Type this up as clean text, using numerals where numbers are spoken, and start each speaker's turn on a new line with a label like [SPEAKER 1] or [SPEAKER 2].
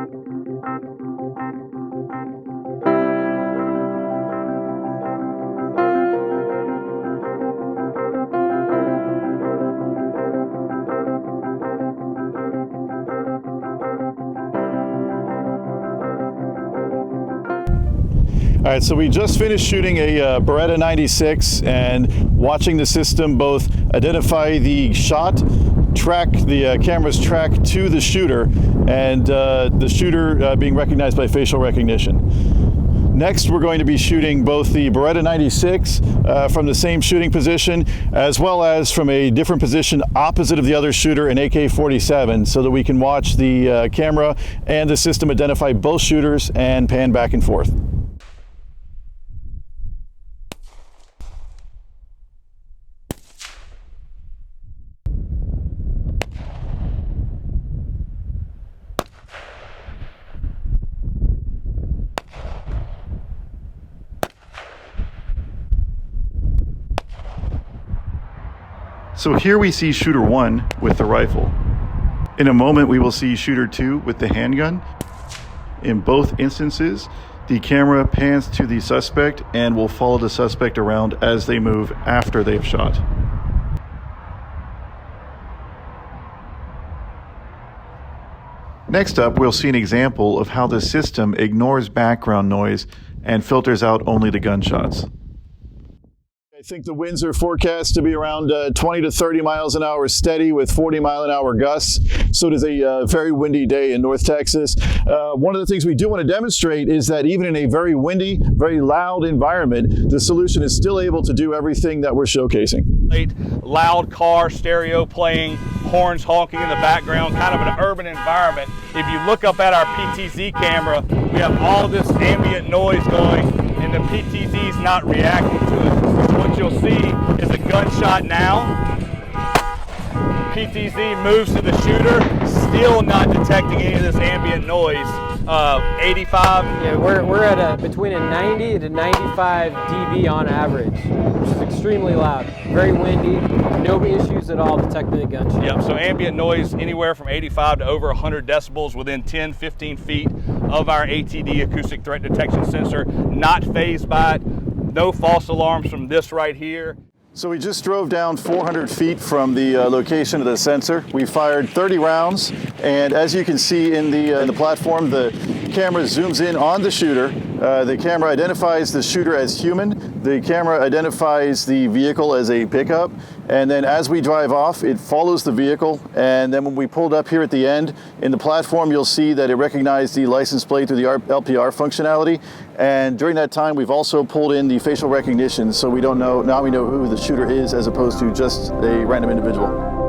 [SPEAKER 1] All right, so we just finished shooting a Beretta 96 and watching the system both identify the shot, track the camera's track to the shooter, and the shooter being recognized by facial recognition. Next, we're going to be shooting both the Beretta 96 from the same shooting position, as well as from a different position opposite of the other shooter, an AK-47, so that we can watch the camera and the system identify both shooters and pan back and forth. So here we see shooter 1 with the rifle. In a moment we will see shooter 2 with the handgun. In both instances, the camera pans to the suspect and will follow the suspect around as they move after they've shot. Next up, we'll see an example of how the system ignores background noise and filters out only the gunshots. I think the winds are forecast to be around 20 to 30 miles an hour steady with 40-mile-an-hour gusts. So it is a very windy day in North Texas. One of the things we do want to demonstrate is that even in a very windy, very loud environment, the solution is still able to do everything that we're showcasing.
[SPEAKER 2] Loud car stereo playing, horns honking in the background, kind of an urban environment. If you look up at our PTZ camera, we have all this ambient noise going, and the PTZ is not reacting to it. What you'll see is a gunshot now. PTZ moves to the shooter, still not detecting any of this ambient noise. 85.
[SPEAKER 3] Yeah, we're at between a 90 to 95 dB on average, which is extremely loud. Very windy, no issues at all detecting the gunshot.
[SPEAKER 2] Yep, so ambient noise anywhere from 85 to over 100 decibels within 10, 15 feet of our ATD acoustic threat detection sensor. Not fazed by it. No false alarms from this right here.
[SPEAKER 1] So we just drove down 400 feet from the location of the sensor. We fired 30 rounds, and as you can see in the platform, the camera zooms in on the shooter. The camera identifies the shooter as human. The camera identifies the vehicle as a pickup. And then as we drive off, it follows the vehicle. And then when we pulled up here at the end, in the platform, you'll see that it recognized the license plate through the LPR functionality. And during that time, we've also pulled in the facial recognition, so we don't know, now we know who the shooter is as opposed to just a random individual.